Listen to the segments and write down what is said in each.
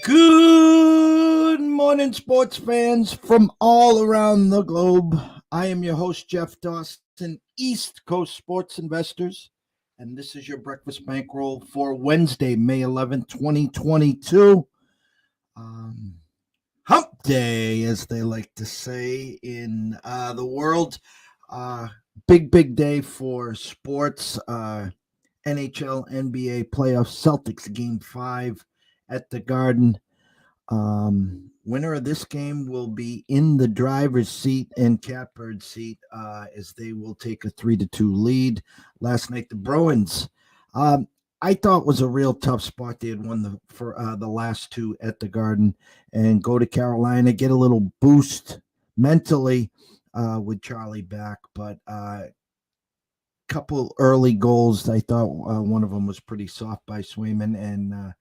Good morning, sports fans from all around the globe. I am your host, Jeff Dawson, East Coast Sports Investors, and this is your breakfast bankroll for Wednesday, May 11th, 2022. Um, Hump Day, as they like to say in the world. Uh, big day for sports. NHL, NBA playoffs, Celtics game 5 at the Garden. Winner of this game will be in the driver's seat and catbird seat as they will take a 3-2 lead. Last night, the Bruins, I thought was a real tough spot. They had won the last two at the Garden and go to Carolina, get a little boost mentally with Charlie back, but couple early goals. I thought one of them was pretty soft by Swayman, and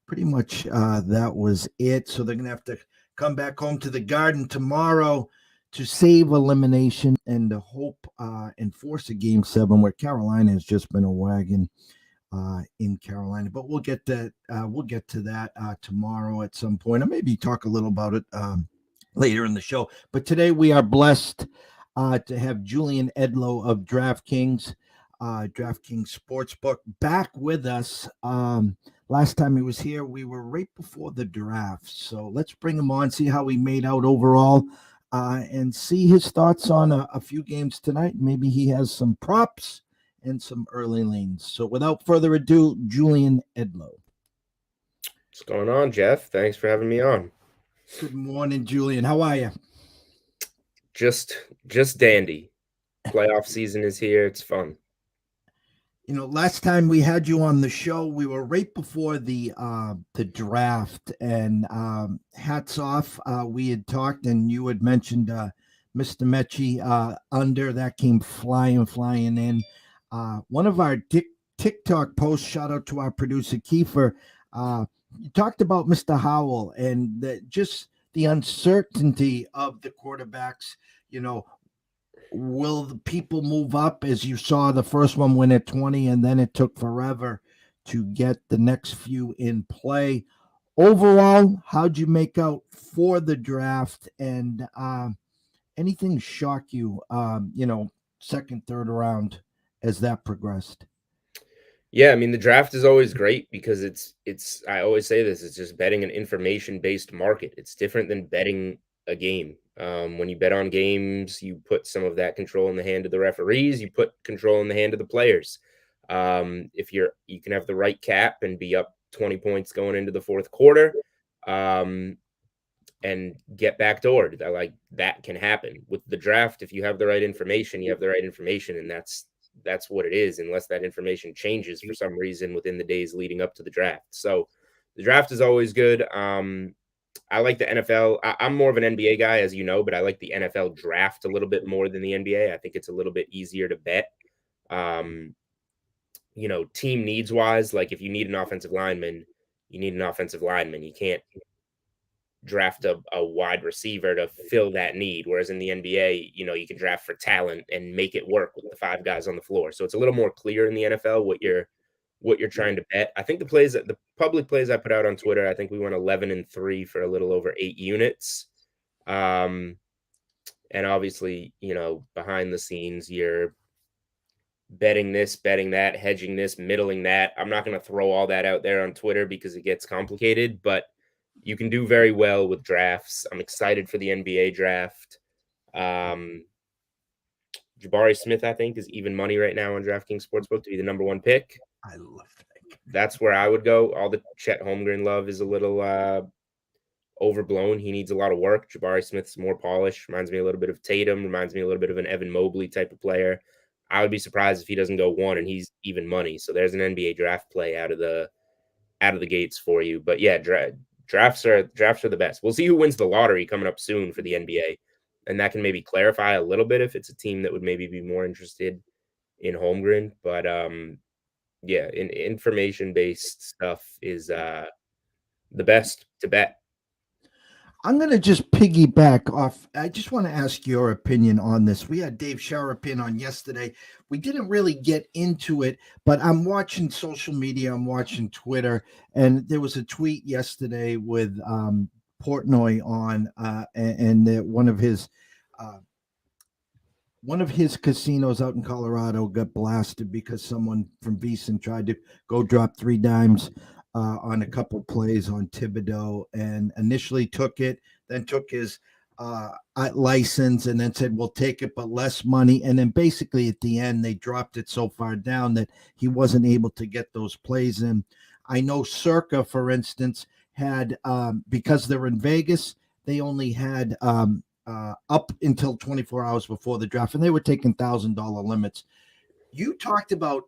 pretty much that was it. So they're going to have to come back home to the Garden tomorrow to save elimination and to hope and force a game 7 where Carolina has just been a wagon in Carolina. But we'll get to that tomorrow at some point, or maybe talk a little about it later in the show. But today we are blessed to have Julian Edlow of DraftKings Sportsbook back with us. Last time he was here, we were right before the draft. So let's bring him on, see how he made out overall, and see his thoughts on a few games tonight. Maybe he has some props and some early lanes. So without further ado, Julian Edlow. What's going on, Jeff? Thanks for having me on. Good morning, Julian. How are you? Just dandy. Playoff season is here. It's fun. Last time we had you on the show, we were right before the draft, and hats off. We had talked, and you had mentioned Mr. Mechie under that came flying in. One of our TikTok posts, shout out to our producer Kiefer. You talked about Mr. Howell and just the uncertainty of the quarterbacks. Will the people move up, as you saw the first one win at 20, and then it took forever to get the next few in play? Overall, how'd you make out for the draft, and anything shock you, second, third round as that progressed? Yeah, I mean the draft is always great because it's I always say this, it's just betting an information-based market. It's different than betting a game. When you bet on games, you put some of that control in the hand of the referees, you put control in the hand of the players. If you can have the right cap and be up 20 points going into the fourth quarter, and get backdoored. That can happen with the draft. If you have the right information, you have the right information, and that's what it is, unless that information changes for some reason within the days leading up to the draft. So the draft is always good. I like the NFL. I'm more of an NBA guy, as you know, but I like the NFL draft a little bit more than the NBA. I think it's a little bit easier to bet. Team needs wise, like if you need an offensive lineman, you need an offensive lineman. You can't draft a wide receiver to fill that need. Whereas in the NBA, you can draft for talent and make it work with the 5 guys on the floor. So it's a little more clear in the NFL what you're trying to bet. I think the public plays I put out on Twitter, I think we went 11-3 for a little over 8 units. And obviously, behind the scenes, you're betting this, betting that, hedging this, middling that. I'm not going to throw all that out there on Twitter because it gets complicated, but you can do very well with drafts. I'm excited for the NBA draft. Jabari Smith, I think, is even money right now on DraftKings Sportsbook to be the number 1 pick. I love that. That's where I would go. All the Chet Holmgren love is a little overblown. He needs a lot of work. Jabari Smith's more polished. Reminds me a little bit of Tatum. Reminds me a little bit of an Evan Mobley type of player. I would be surprised if he doesn't go 1 and he's even money. So there's an NBA draft play out of the gates for you. But yeah, drafts are the best. We'll see who wins the lottery coming up soon for the NBA, and that can maybe clarify a little bit if it's a team that would maybe be more interested in Holmgren. But yeah, information based stuff is the best to bet. I'm going to just piggyback off. I just want to ask your opinion on this. We had Dave Sharapin on yesterday. We didn't really get into it, but I'm watching social media, I'm watching Twitter, and there was a tweet yesterday with Portnoy on, and uh, one of his casinos out in Colorado got blasted because someone from VEASAN tried to go drop three dimes on a couple plays on Thibodeau, and initially took it, then took his license, and then said, "We'll take it, but less money." And then basically at the end, they dropped it so far down that he wasn't able to get those plays in. I know Circa, for instance, had because they're in Vegas, they only had up until 24 hours before the draft, and they were taking $1,000 limits. You talked about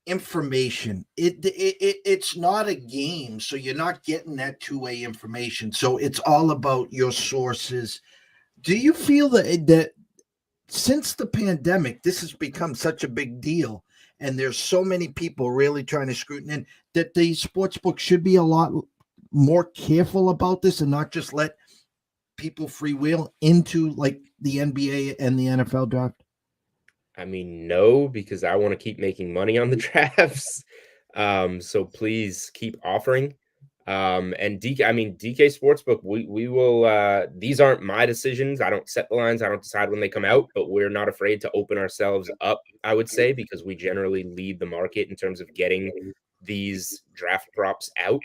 information. It's not a game, so you're not getting that two-way information. So it's all about your sources. Do you feel that since the pandemic, this has become such a big deal, and there's so many people really trying to scrutinize that the sports book should be a lot more careful about this and not just let people freewheel into like the NBA and the NFL draft? I mean, no, because I want to keep making money on the drafts. So please keep offering. And DK Sportsbook, we will these aren't my decisions. I don't set the lines, I don't decide when they come out, but we're not afraid to open ourselves up, I would say, because we generally lead the market in terms of getting these draft props out.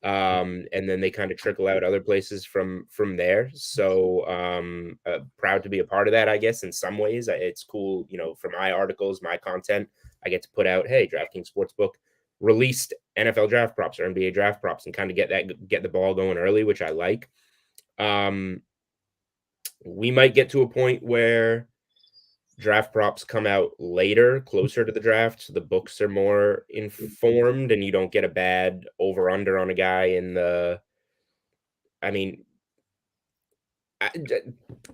And then they kind of trickle out other places from there. So proud to be a part of that, I guess. In some ways, it's cool, for my articles, my content, I get to put out, hey, DraftKings Sportsbook released NFL draft props or NBA draft props, and kind of get the ball going early, which I like. We might get to a point where draft props come out later, closer to the draft, so the books are more informed and you don't get a bad over under on a guy in the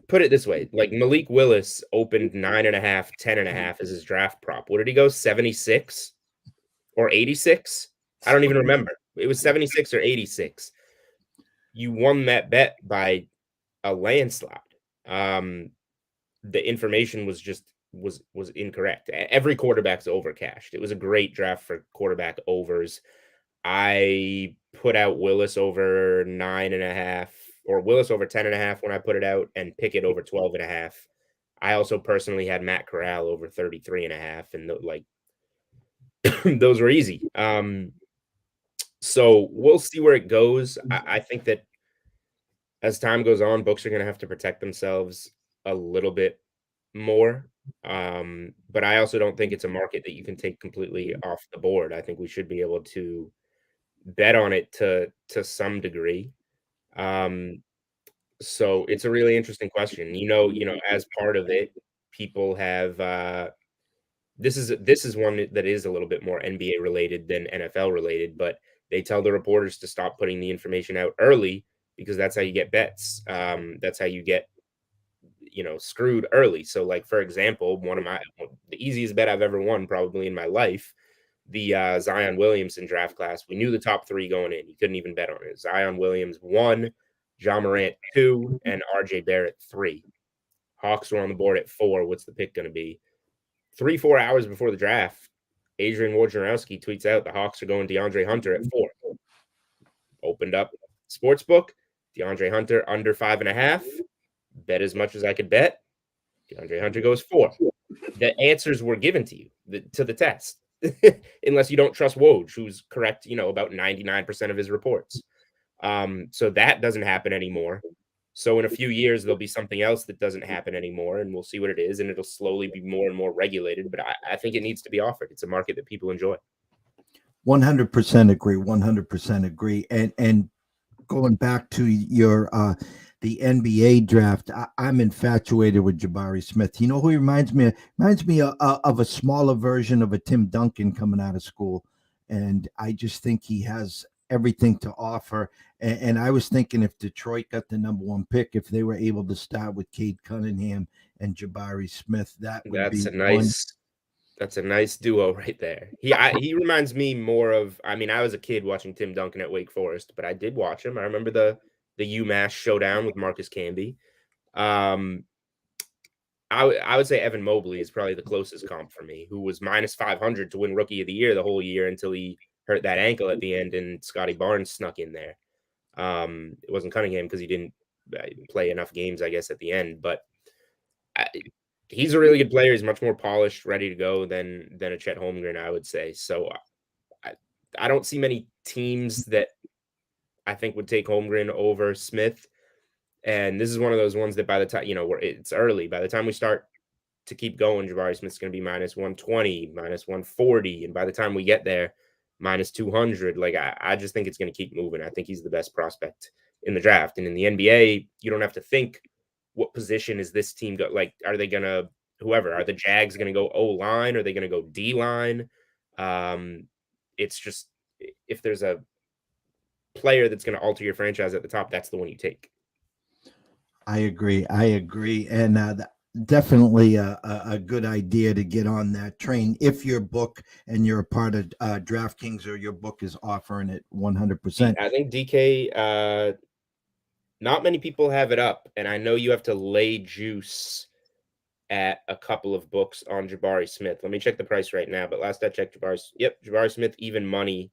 put it this way, like Malik Willis opened 9.5, 10.5 as his draft prop. What did he go? 76 or 86? I don't even remember. It was 76 or 86. You won that bet by a landslide. The information was incorrect. Every quarterback's overcashed. It was a great draft for quarterback overs. I put out Willis over 9.5 or Willis over 10.5 when I put it out, and Pickett over 12.5. I also personally had Matt Corral over 33.5, and those were easy. So we'll see where it goes. I think that as time goes on, books are going to have to protect themselves a little bit more. But I also don't think it's a market that you can take completely off the board. I think we should be able to bet on it to some degree. So it's a really interesting question. As part of it, people have this is one that is a little bit more NBA related than NFL related, but they tell the reporters to stop putting the information out early because that's how you get bets. That's how you get screwed early. So, like, for example, the easiest bet I've ever won probably in my life, the Zion Williamson draft class. We knew the top three going in. You couldn't even bet on it. Zion Williams 1, John Morant 2, and RJ Barrett 3. Hawks were on the board at 4. What's the pick going to be? 3-4 hours before the draft, Adrian Wojnarowski tweets out the Hawks are going DeAndre Hunter at 4. Opened up Sportsbook, DeAndre Hunter under 5.5. Bet as much as I could bet. DeAndre Hunter goes 4. The answers were given to you to the test, unless you don't trust Woj, who's correct, about 99% of his reports. So that doesn't happen anymore. So in a few years, there'll be something else that doesn't happen anymore, and we'll see what it is, and it'll slowly be more and more regulated. But I think it needs to be offered. It's a market that people enjoy. 100% agree. 100% agree. And going back to your the NBA draft, I'm infatuated with Jabari Smith. You know who he reminds me of? Reminds me of a smaller version of a Tim Duncan coming out of school, and I just think he has everything to offer. And I was thinking if Detroit got the number 1 pick, if they were able to start with Cade Cunningham and Jabari Smith, that would That's be a nice That's a nice duo right there. He reminds me more of, I mean, I was a kid watching Tim Duncan at Wake Forest, but I did watch him. I remember the UMass showdown with Marcus Camby. Um, I would say Evan Mobley is probably the closest comp for me, who was minus 500 to win Rookie of the Year the whole year until he hurt that ankle at the end, and Scotty Barnes snuck in there. It wasn't Cunningham because he didn't play enough games, I guess, at the end, but he's a really good player. He's much more polished, ready to go than a Chet Holmgren, I would say. So I don't see many teams that I think would take Holmgren over Smith. And this is one of those ones that by the time, it's early. By the time we start to keep going, Jabari Smith's going to be minus 120, minus 140. And by the time we get there, minus 200. Like, I just think it's going to keep moving. I think he's the best prospect in the draft. And in the NBA, you don't have to think, what position is this team go? Like, are they going to, whoever, are the Jags going to go O-line? Are they going to go D-line? It's just, if there's a player that's going to alter your franchise at the top, that's the one you take. I agree. And definitely a good idea to get on that train if your book and you're a part of DraftKings or your book is offering it 100%. I think DK, not many people have it up, and I know you have to lay juice at a couple of books on Jabari Smith. Let me check the price right now, but last I checked, Jabari Smith, even money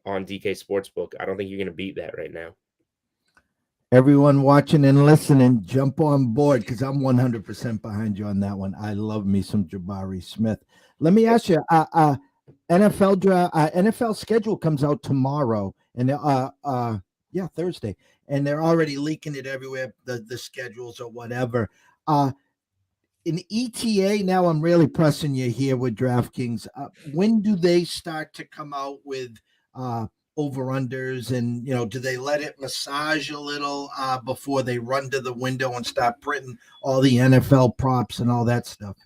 on DK Sportsbook. I don't think you're going to beat that right now. Everyone watching and listening, jump on board because I'm 100% behind you on that one. I love me some Jabari Smith. Let me ask you, NFL schedule comes out tomorrow, and Thursday, and they're already leaking it everywhere, the schedules or whatever. In ETA, now I'm really pressing you here with DraftKings. When do they start to come out with over-unders, and do they let it massage a little before they run to the window and start printing all the NFL props and all that stuff?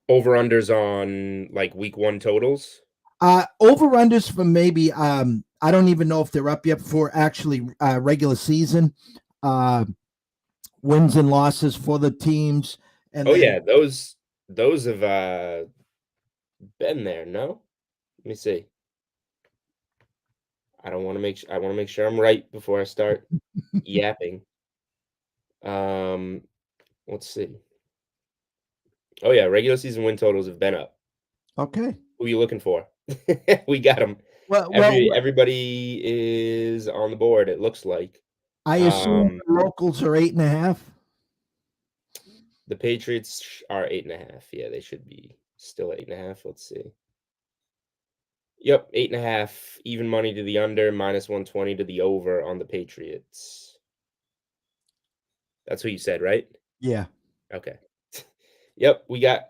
Over-unders on like week 1 totals? Over-unders for maybe I don't even know if they're up yet for actually regular season wins and losses for the teams. And those have been there. No, let me see. I want to make sure I'm right before I start yapping. Let's see. Oh yeah, regular season win totals have been up. Okay. Who are you looking for? We got them. Everybody is on the board, it looks like. I assume the locals are 8.5. The Patriots are 8.5. Yeah, they should be still 8.5. Let's see. Yep, 8.5. Even money to the under, minus 120 to the over on the Patriots. That's what you said, right? Yeah. Okay. Yep, we got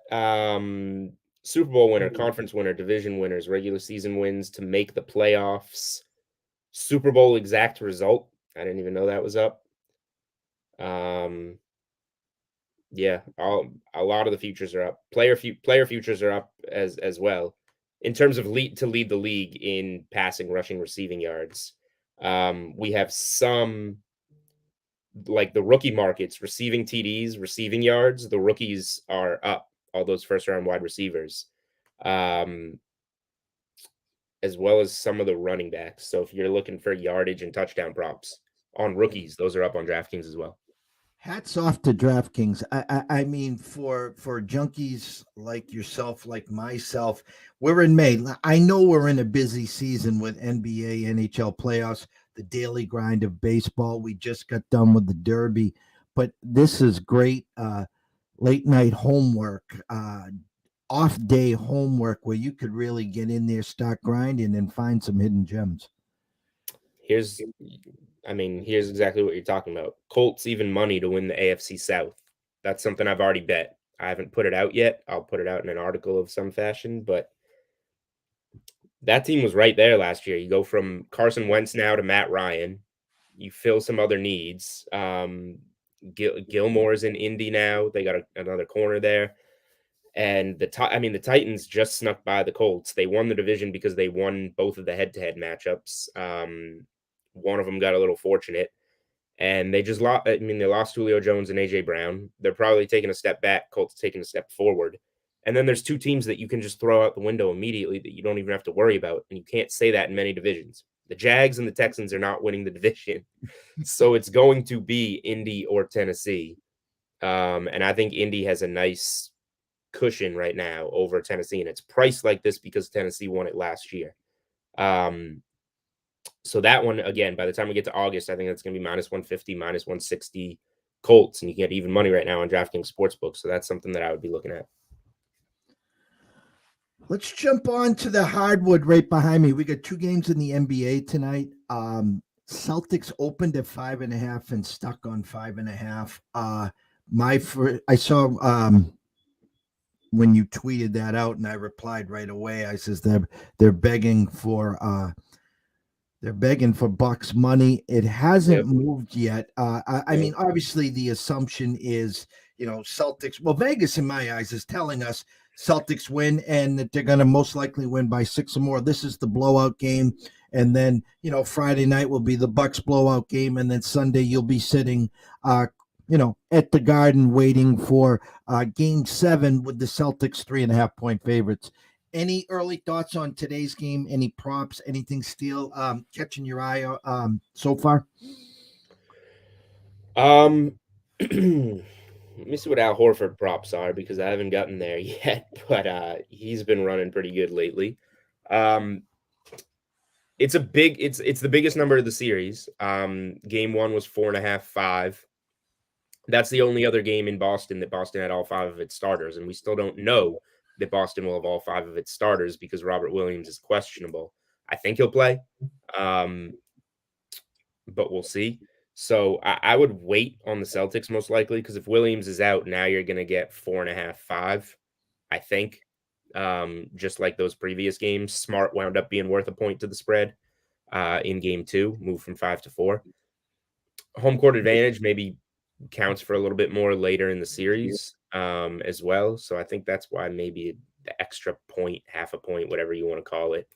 Super Bowl winner, conference winner, division winners, regular season wins to make the playoffs. Super Bowl exact result. I didn't even know that was up. Yeah, a lot of the futures are up. Player futures are up as well. In terms of lead the league in passing, rushing, receiving yards. We have some, like the rookie markets, receiving TDs, receiving yards. The rookies are up, all those first round wide receivers, as well as some of the running backs. So if you're looking for yardage and touchdown props on rookies, those are up on DraftKings as well. Hats off to DraftKings. I mean, for junkies like yourself, like myself, we're in May. I know we're in a busy season with NBA, NHL playoffs, the daily grind of baseball. We just got done with the Derby, but this is great late night homework, off day homework where you could really get in there, start grinding, and find some hidden gems. Here's exactly what you're talking about. Colts even money to win the AFC South. That's something I've already bet. I haven't put it out yet. I'll put it out in an article of some fashion, but that team was right there last year. You go from Carson Wentz now to Matt Ryan. You fill some other needs. Gilmore's in Indy now. They got another corner there. And the Titans just snuck by the Colts. They won the division because they won both of the head-to-head matchups. One of them got a little fortunate, and they just lost. They lost Julio Jones and AJ Brown. They're probably taking a step back. Colts taking a step forward. And then there's two teams that you can just throw out the window immediately that you don't even have to worry about. And you can't say that in many divisions. The Jags and the Texans are not winning the division. So it's going to be Indy or Tennessee. And I think Indy has a nice cushion right now over Tennessee. And it's priced like this because Tennessee won it last year. So that one, again, by the time we get to August, I think that's going to be minus 150, minus 160 Colts. And you can get even money right now on DraftKings Sportsbook. So that's something that I would be looking at. Let's jump on to the hardwood right behind me. We got two games in the NBA tonight. Celtics opened at 5.5 and stuck on 5.5. I saw when you tweeted that out, and I replied right away. I says they're begging for Bucks money. It hasn't moved yet. I mean, obviously the assumption is, Celtics. Well, Vegas, in my eyes, is telling us Celtics win and that they're going to most likely win by 6 or more. This is the blowout game. And then, Friday night will be the Bucks blowout game. And then Sunday you'll be sitting, at the Garden waiting for game 7 with the Celtics 3.5-point favorites. Any early thoughts on today's game? Any props? Anything still catching your eye so far? Let me see what Al Horford props are because I haven't gotten there yet, but he's been running pretty good lately. It's the biggest number of the series. Game 1 was 4.5, 5. That's the only other game in Boston that Boston had all 5 of its starters, and we still don't know that Boston will have all 5 of its starters because Robert Williams is questionable. I think he'll play, but we'll see. So I would wait on the Celtics most likely because if Williams is out, now you're going to get 4.5, 5, I think. Just like those previous games, Smart wound up being worth a point to the spread in game 2, moved from 5 to 4. Home court advantage maybe counts for a little bit more later in the series as well. So I think that's why maybe the extra point, half a point, whatever you want to call it,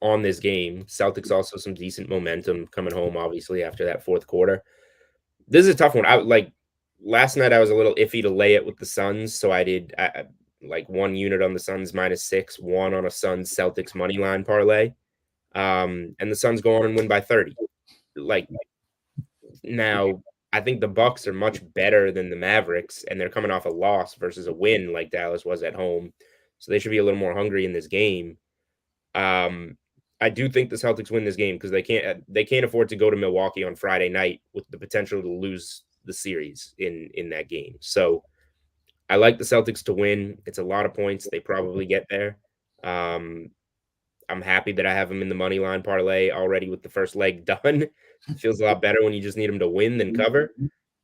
on this game. Celtics also some decent momentum coming home, obviously, after that fourth quarter. This is a tough one. Last night I was a little iffy to lay it with the Suns, so I did like 1 unit on the Suns -6, 1 on a Suns Celtics money line parlay, and the Suns go on and win by 30. Now I think the Bucks are much better than the Mavericks, and they're coming off a loss versus a win like Dallas was at home, so they should be a little more hungry in this game. I do think the Celtics win this game because they can't afford to go to Milwaukee on Friday night with the potential to lose the series in that game. So I like the Celtics to win. It's a lot of points. They probably get there. I'm happy that I have them in the money line parlay already with the first leg done. It feels a lot better when you just need them to win than cover.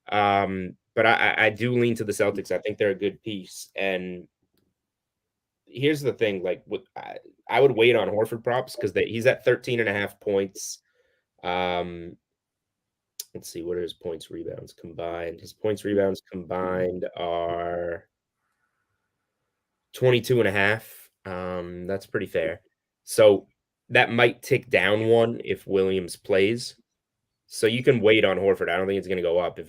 But I do lean to the Celtics. I think they're a good piece. And here's the thing, I would wait on Horford props because he's at 13.5 points. Let's see, what are his points rebounds combined? His points rebounds combined are 22.5. That's pretty fair. So that might tick down 1 if Williams plays. So you can wait on Horford. I don't think it's going to go up if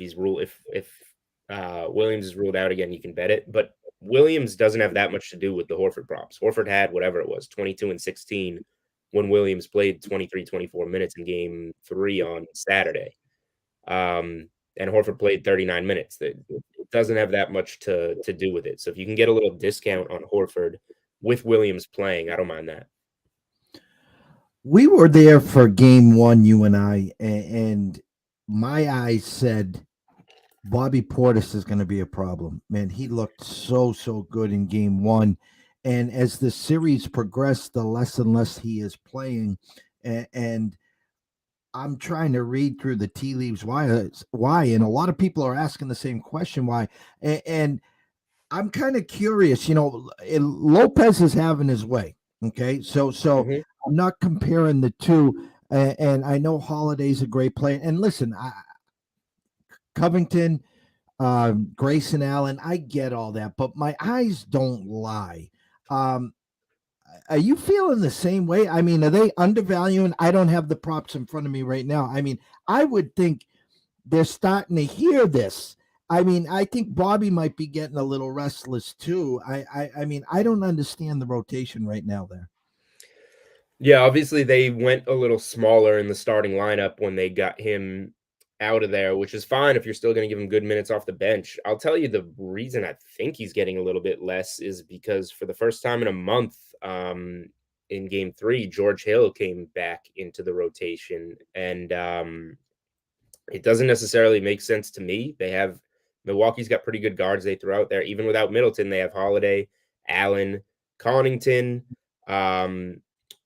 Williams is ruled out again. You can bet it, but Williams doesn't have that much to do with the Horford props. Horford had whatever it was, 22 and 16 when Williams played 23, 24 minutes in game 3 on Saturday. And Horford played 39 minutes. It doesn't have that much to do with it. So if you can get a little discount on Horford with Williams playing, I don't mind that. We were there for game 1, you and I, and my eyes said Bobby Portis is going to be a problem. Man, he looked so good in game 1. And as the series progressed, the less and less he is playing. And I'm trying to read through the tea leaves why, and a lot of people are asking the same question why. And I'm kind of curious, Lopez is having his way. Okay, so I'm not comparing the two, and I know Holiday's a great player. And listen, Covington, Grayson Allen, I get all that, but my eyes don't lie. Are you feeling the same way? I mean, are they undervaluing? I don't have the props in front of me right now. I mean, I would think they're starting to hear this I mean, I think Bobby might be getting a little restless too. I mean, I don't understand the rotation right now there. Yeah, obviously they went a little smaller in the starting lineup when they got him out of there, which is fine if you're still going to give him good minutes off the bench. I'll tell you the reason I think he's getting a little bit less is because for the first time in a month, in game 3, George Hill came back into the rotation, and it doesn't necessarily make sense to me. Milwaukee's got pretty good guards they throw out there. Even without Middleton, they have Holiday, Allen, Connaughton, um,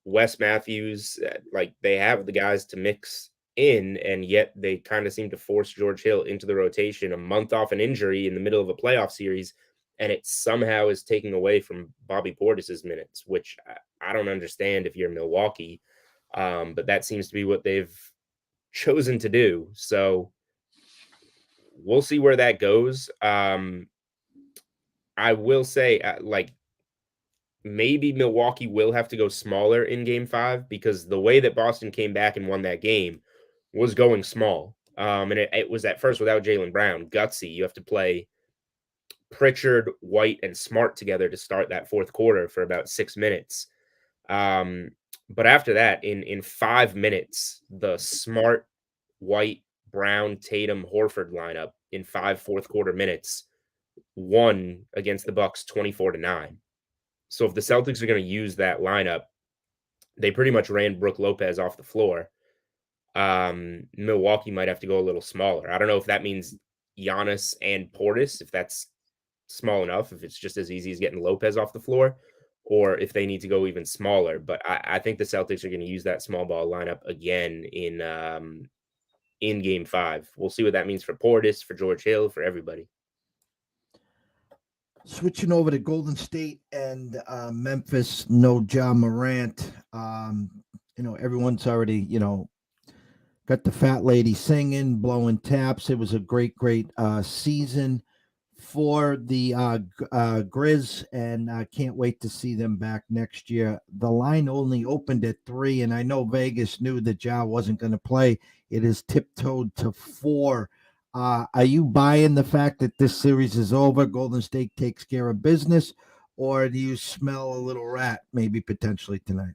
Wes Matthews. Like they have the guys to mix in, and yet they kind of seem to force George Hill into the rotation a month off an injury in the middle of a playoff series, and it somehow is taking away from Bobby Portis's minutes, which I don't understand if you're Milwaukee. But that seems to be what they've chosen to do. So we'll see where that goes. I will say, like, maybe Milwaukee will have to go smaller in game 5 because the way that Boston came back and won that game was going small. And it was at first without Jaylen Brown, gutsy. You have to play Pritchard, White, and Smart together to start that fourth quarter for about 6 minutes. But after that, in 5 minutes, the Smart, White, Brown, Tatum, Horford lineup in 5 fourth quarter minutes won against the Bucks 24-9. So if the Celtics are going to use that lineup, they pretty much ran Brook Lopez off the floor. Milwaukee might have to go a little smaller. I don't know if that means Giannis and Portis, if that's small enough, if it's just as easy as getting Lopez off the floor, or if they need to go even smaller. But I think the Celtics are going to use that small ball lineup again in game 5. We'll see what that means for Portis, for George Hill, for everybody. Switching over to Golden State and Memphis, no Ja Morant. Everyone's already, got the fat lady singing, blowing taps. It was a great season for the Grizz, and I can't wait to see them back next year. The line only opened at 3, and I know Vegas knew that Ja wasn't going to play. It is tiptoed to 4. Are you buying the fact that this series is over? Golden State takes care of business, or do you smell a little rat maybe potentially tonight?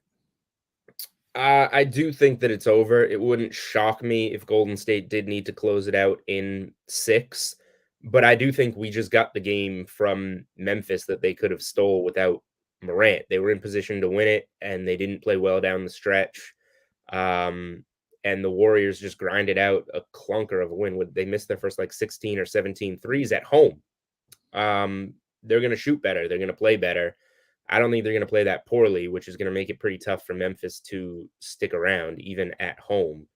I do think that it's over. It wouldn't shock me if Golden State did need to close it out in 6, but I do think we just got the game from Memphis that they could have stole without Morant. They were in position to win it, and they didn't play well down the stretch. And the Warriors just grinded out a clunker of a win. They missed their first like 16 or 17 threes at home. They're going to shoot better. They're going to play better. I don't think they're going to play that poorly, which is going to make it pretty tough for Memphis to stick around even at home.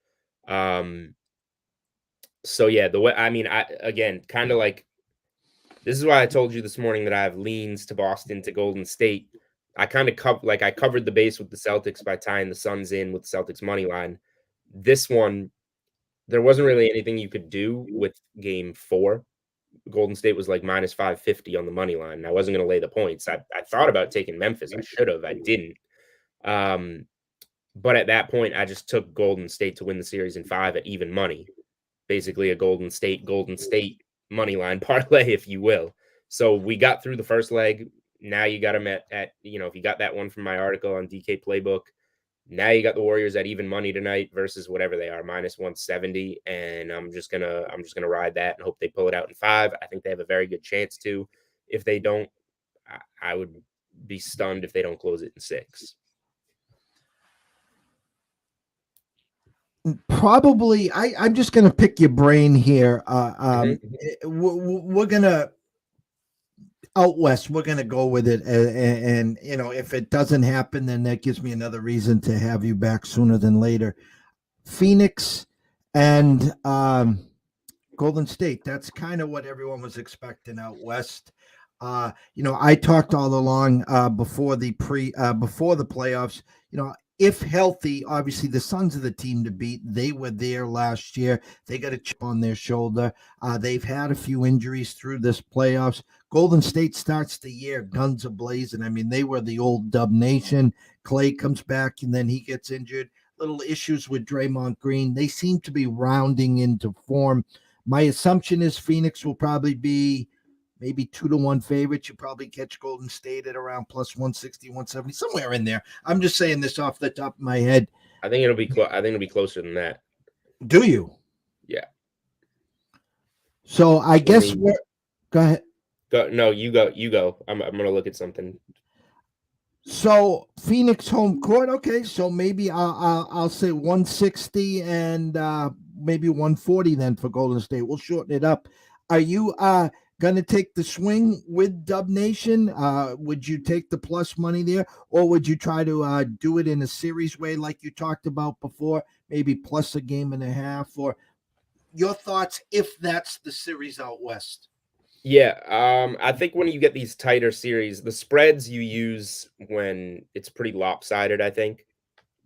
So yeah, again, kind of like, this is why I told you this morning that I have leans to Boston, to Golden State. I kind of I covered the base with the Celtics by tying the Suns in with the Celtics money line. This one, there wasn't really anything you could do with game 4. Golden State was like minus 550 on the money line, and I wasn't going to lay the points. I thought about taking Memphis. I should have. I didn't. But at that point, I just took Golden State to win the series in 5 at even money. Basically a Golden State money line parlay, if you will. So we got through the first leg. Now you got them at if you got that one from my article on DK Playbook, now you got the Warriors at even money tonight versus whatever they are, minus 170. And I'm just gonna ride that and hope they pull it out in 5. I think they have a very good chance to. If they don't, I would be stunned if they don't close it in 6. Probably, I'm just gonna pick your brain here. We're gonna out west. We're gonna go with it, and if it doesn't happen, then that gives me another reason to have you back sooner than later. Phoenix and Golden State. That's kind of what everyone was expecting out west. I talked all along before the playoffs. If healthy, obviously the Suns are the team to beat. They were there last year. They got a chip on their shoulder. They've had a few injuries through this playoffs. Golden State starts the year guns a-blazing. I mean, they were the old Dub Nation. Clay comes back and then he gets injured. Little issues with Draymond Green. They seem to be rounding into form. My assumption is Phoenix will probably be maybe 2-1 favorites. You probably catch Golden State at around plus 160, 170, somewhere in there. I'm just saying this off the top of my head. I think it'll be I think it'll be closer than that. Do you? Yeah. So I guess mean, we're go ahead. No, you go. You go. I'm gonna look at something. So Phoenix home court. Okay, so maybe I'll say 160 and maybe 140 then for Golden State. We'll shorten it up. Are you gonna take the swing with Dub Nation? Would you take the plus money there, or would you try to do it in a series way like you talked about before? Maybe plus a game and a half, or your thoughts if that's the series out west? Yeah, I think when you get these tighter series, the spreads you use when it's pretty lopsided, I think.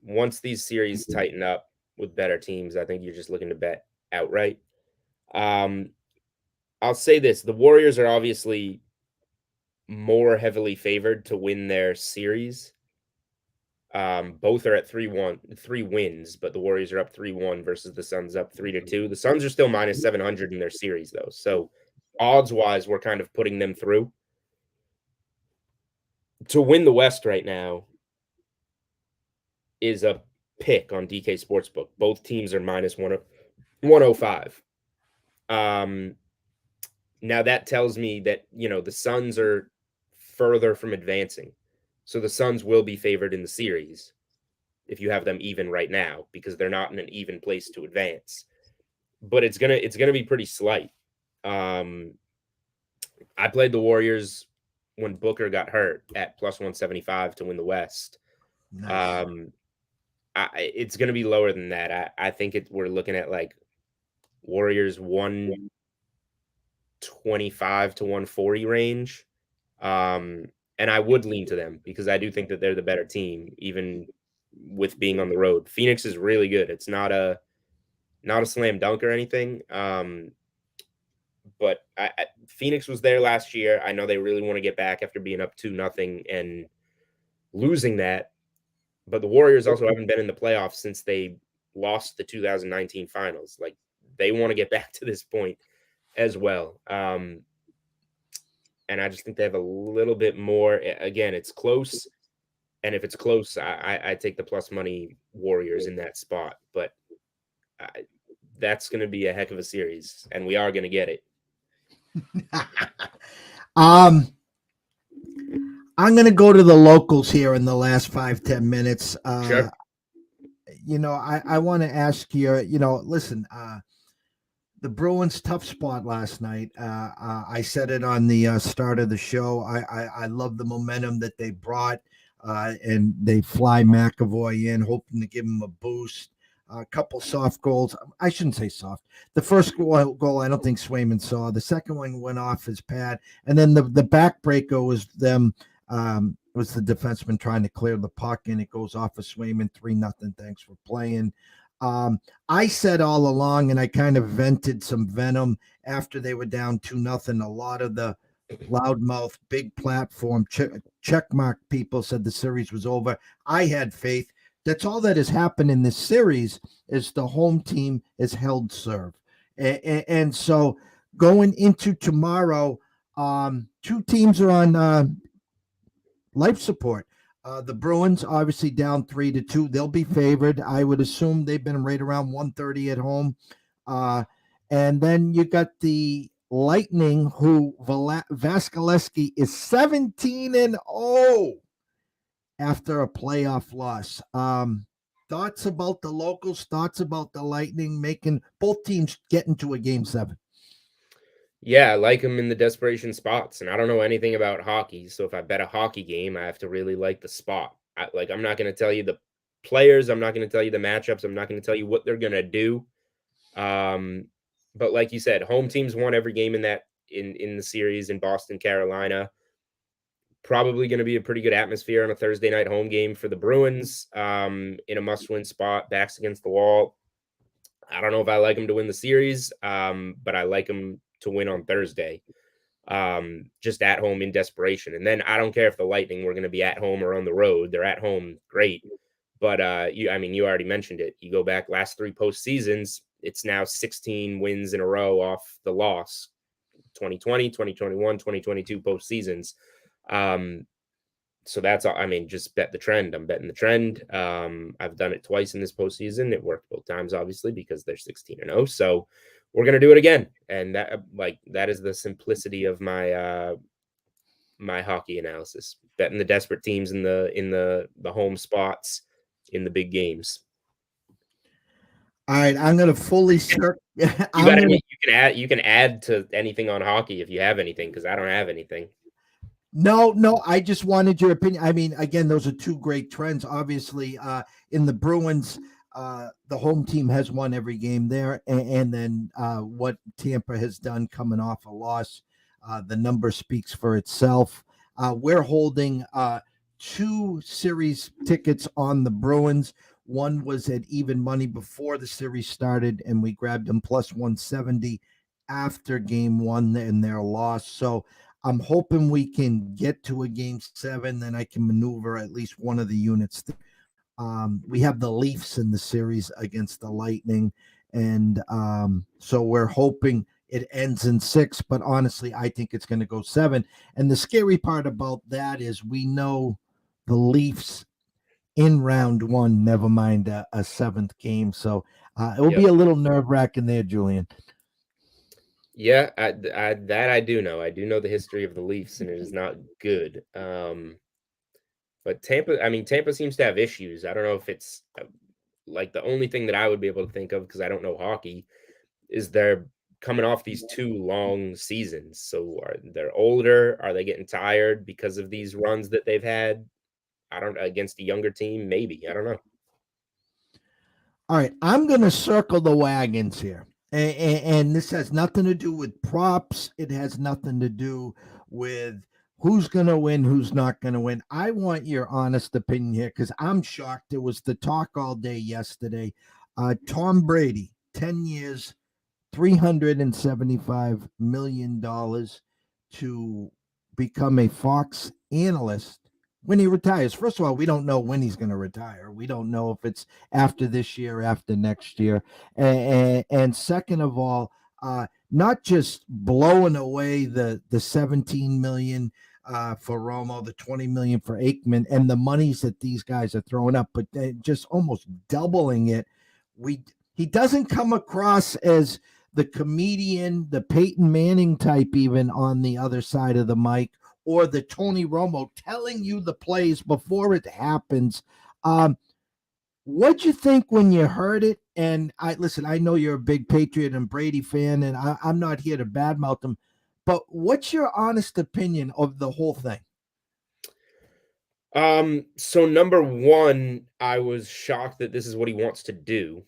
Once these series tighten up with better teams, I think you're just looking to bet outright. I'll say this, the Warriors are obviously more heavily favored to win their series. Both are at 3 wins, but the Warriors are up 3-1 versus the Suns up 3-2. The Suns are still minus 700 in their series, though. So odds wise, we're kind of putting them through. To win the West right now is a pick on DK Sportsbook. Both teams are minus 105. Now that tells me that, the Suns are further from advancing. So the Suns will be favored in the series if you have them even right now, because they're not in an even place to advance. But it's gonna be pretty slight. I played the Warriors when Booker got hurt at plus 175 to win the West. Nice. It's gonna be lower than that. I think we're looking at like Warriors 125 to 140 range. And I would lean to them because I do think that they're the better team, even with being on the road. Phoenix is really good. It's not a slam dunk or anything. But Phoenix was there last year. I know they really want to get back after being up 2-0 and losing that. But the Warriors also haven't been in the playoffs since they lost the 2019 finals. Like, they want to get back to this point as well. And I just think they have a little bit more. Again, it's close. And if it's close, I take the plus money Warriors in that spot. But that's going to be a heck of a series, and we are going to get it. I'm going to go to the locals here in the last 5-10 minutes. Sure. I want to ask you, listen, the Bruins tough spot last night. I said it on the start of the show. I love the momentum that they brought, and they fly McAvoy in, hoping to give him a boost. A couple soft goals. I shouldn't say soft. The first goal, I don't think Swayman saw. The second one went off his pad, and then the backbreaker was them. Was the defenseman trying to clear the puck, and it goes off of Swayman 3-0. Thanks for playing. I said all along, and I kind of vented some venom after they were down 2-0. A lot of the loudmouth, big platform, checkmark people said the series was over. I had faith. That's all that has happened in this series is the home team has held serve. And so going into tomorrow, two teams are on life support. The Bruins obviously down 3-2. They'll be favored. I would assume they've been right around 130 at home. And then you got the Lightning, who Vasilevsky is 17-0 after a playoff loss. Thoughts about the locals? Thoughts about the Lightning making both teams get into a game 7? Yeah, I like them in the desperation spots, and I don't know anything about hockey, so if I bet a hockey game, I have to really like the spot. I'm not going to tell you the players, I'm not going to tell you the matchups, I'm not going to tell you what they're going to do. But like you said, home teams won every game in the series in Boston, Carolina. Probably going to be a pretty good atmosphere on a Thursday night home game for the Bruins, in a must-win spot, backs against the wall. I don't know if I like them to win the series, but I like them to win on Thursday, just at home in desperation. And then I don't care if the Lightning were going to be at home or on the road. They're at home, great. But you already mentioned it. You go back last 3 postseasons, it's now 16 wins in a row off the loss, 2020, 2021, 2022 postseasons. So that's all. I mean, just bet the trend. I'm betting the trend. I've done it twice in this postseason. It worked both times, obviously, because they're 16-0. So we're gonna do it again. And that is the simplicity of my hockey analysis. Betting the desperate teams in the home spots in the big games. All right, I'm gonna fully start. You I'm got gonna any? You can add to anything on hockey if you have anything, because I don't have anything. No, I just wanted your opinion. I mean, again, those are two great trends. Obviously, in the Bruins, the home team has won every game there, and then what Tampa has done coming off a loss, the number speaks for itself. We're holding two series tickets on the Bruins. One was at even money before the series started, and we grabbed them plus 170 after game one and their loss. So I'm hoping we can get to a game seven, then I can maneuver at least one of the units. We have the Leafs in the series against the Lightning, and so we're hoping it ends in six. But honestly, I think it's going to go seven. And the scary part about that is we know the Leafs in round one, never mind a seventh game. So it will be Yep. a little nerve wracking there, Julian. Yeah, that I do know. I do know the history of the Leafs, and it is not good. But Tampa seems to have issues. I don't know if it's like the only thing that I would be able to think of, because I don't know hockey, is they're coming off these 2 long seasons. So they're older? Are they getting tired because of these runs that they've had? I don't against a younger team, maybe. I don't know. All right, I'm going to circle the wagons here. And this has nothing to do with props. It has nothing to do with who's going to win, who's not going to win. I want your honest opinion here because I'm shocked. It was the talk all day yesterday. Tom Brady, 10 years, $375 million to become a Fox analyst when he retires. First of all, we don't know when he's going to retire. We don't know if it's after this year, after next year. And second of all, not just blowing away the 17 million for Romo, the 20 million for Aikman, and the monies that these guys are throwing up, but just almost doubling it. He doesn't come across as the comedian, the Peyton Manning type, even on the other side of the mic, or the Tony Romo telling you the plays before it happens. What'd you think when you heard it? And I know you're a big Patriot and Brady fan, and I'm not here to badmouth them, but what's your honest opinion of the whole thing? So number one, I was shocked that this is what he wants to do.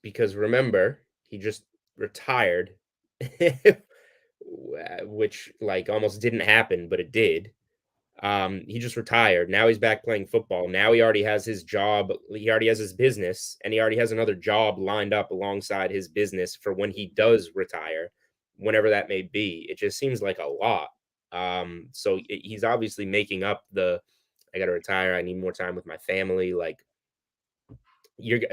Because remember, he just retired, which like almost didn't happen, but it did. He just retired. Now he's back playing football. Now he already has his job. He already has his business, and he already has another job lined up alongside his business for when he does retire, whenever that may be. It just seems like a lot. So he's obviously making up I got to retire. I need more time with my family. Like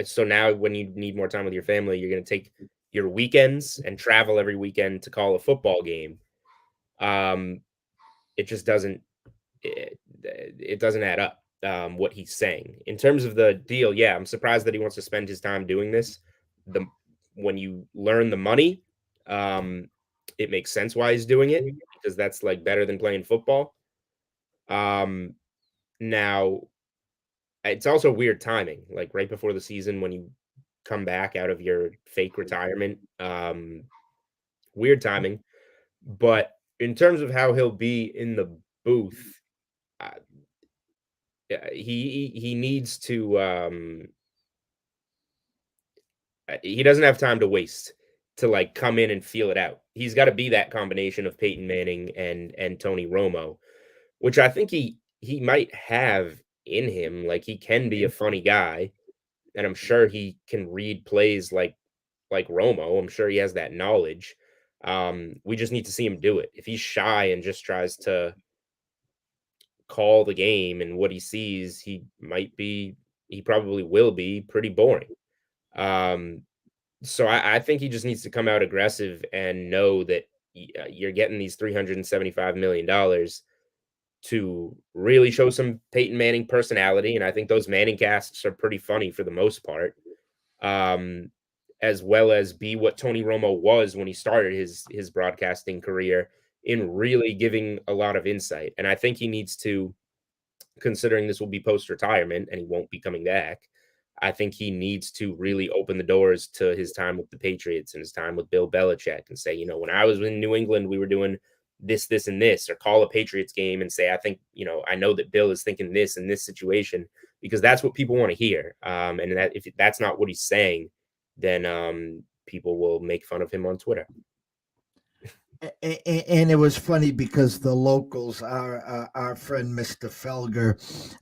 so now when you need more time with your family, you're going to take your weekends and travel every weekend to call a football game. It just doesn't it doesn't add up, what he's saying in terms of the deal. Yeah, I'm surprised that he wants to spend his time doing this. When you learn the money, it makes sense why he's doing it, because that's like better than playing football. Now it's also weird timing, like right before the season when you come back out of your fake retirement. Weird timing. But in terms of how he'll be in the booth, uh, he needs to he doesn't have time to waste to like come in and feel it out. He's got to be that combination of Peyton Manning and Tony Romo, which I think he might have in him. Like he can be a funny guy, and I'm sure he can read plays like Romo. I'm sure he has that knowledge. We just need to see him do it. If he's shy and just tries to call the game and what he sees, he probably will be pretty boring. So I think he just needs to come out aggressive and know that you're getting these $375 million to really show some Peyton Manning personality. And I think those Manning casts are pretty funny for the most part. As well as be what Tony Romo was when he started his broadcasting career in really giving a lot of insight. And I think he needs to, considering this will be post-retirement and he won't be coming back, I think he needs to really open the doors to his time with the Patriots and his time with Bill Belichick and say, you know, when I was in New England, we were doing this, and this, or call a Patriots game and say, I think, you know, I know that Bill is thinking this in this situation, because that's what people want to hear. And that if that's not what he's saying, then people will make fun of him on Twitter. And it was funny because the locals, our friend Mr. Felger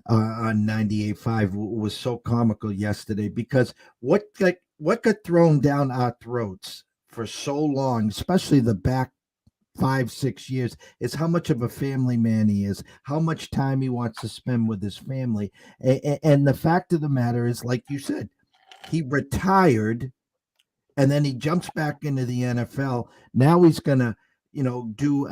on 98.5 was so comical yesterday, because what got thrown down our throats for so long, especially the back 5-6 years, is how much of a family man he is, how much time he wants to spend with his family. And the fact of the matter is, like you said, he retired and then he jumps back into the NFL. Now he's going to, do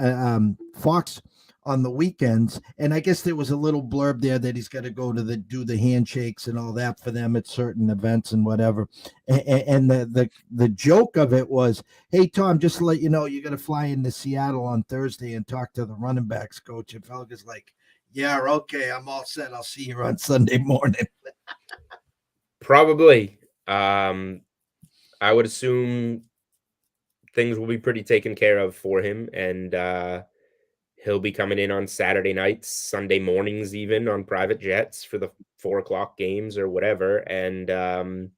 Fox on the weekends. And I guess there was a little blurb there that he's got to go to do the handshakes and all that for them at certain events and whatever. And the joke of it was, hey, Tom, just to let you know, you're going to fly into Seattle on Thursday and talk to the running backs coach. And Felger's like, yeah, okay, I'm all set. I'll see you on Sunday morning. Probably. I would assume things will be pretty taken care of for him, and he'll be coming in on Saturday nights, Sunday mornings, even on private jets for the 4:00 games or whatever, and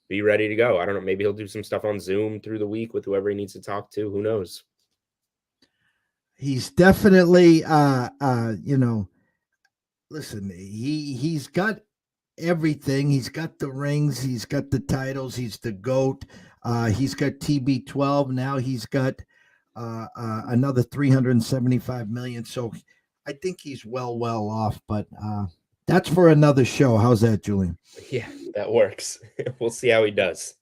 be ready to go. I don't know. Maybe he'll do some stuff on Zoom through the week with whoever he needs to talk to. Who knows? He's definitely, listen, he's got everything. He's got the rings. He's got the titles. He's the GOAT. He's got TB12. Now he's got another 375 million. So I think he's well off, but that's for another show. How's that, Julian? Yeah, that works. We'll see how he does.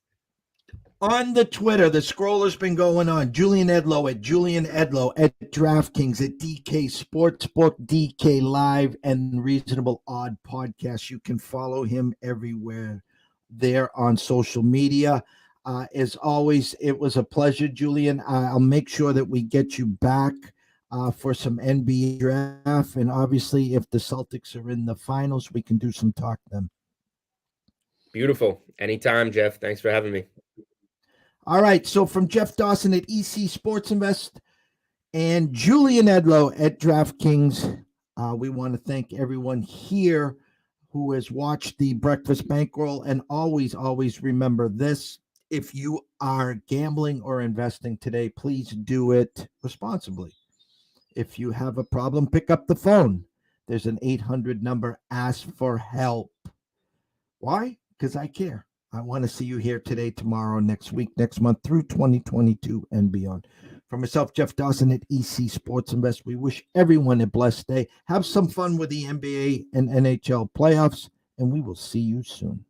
On the Twitter, the scroller's been going on. Julian Edlow at Julian Edlow at DraftKings at DK Sportsbook, DK Live, and Reasonable Odd Podcast. You can follow him everywhere there on social media. As always, it was a pleasure, Julian. I'll make sure that we get you back for some NBA draft. And obviously, if the Celtics are in the finals, we can do some talk then. Beautiful. Anytime, Jeff. Thanks for having me. All right, so from Jeff Dawson at EC Sports Invest and Julian Edlow at DraftKings, we want to thank everyone here who has watched the Breakfast Bankroll, and always remember this: if you are gambling or investing today, please do it responsibly. If you have a problem, pick up the phone. There's an 800 number. Ask for help. Why? Because I care. I want to see you here today, tomorrow, next week, next month, through 2022 and beyond. For myself, Jeff Dawson at EC Sports Invest, we wish everyone a blessed day. Have some fun with the NBA and NHL playoffs, and we will see you soon.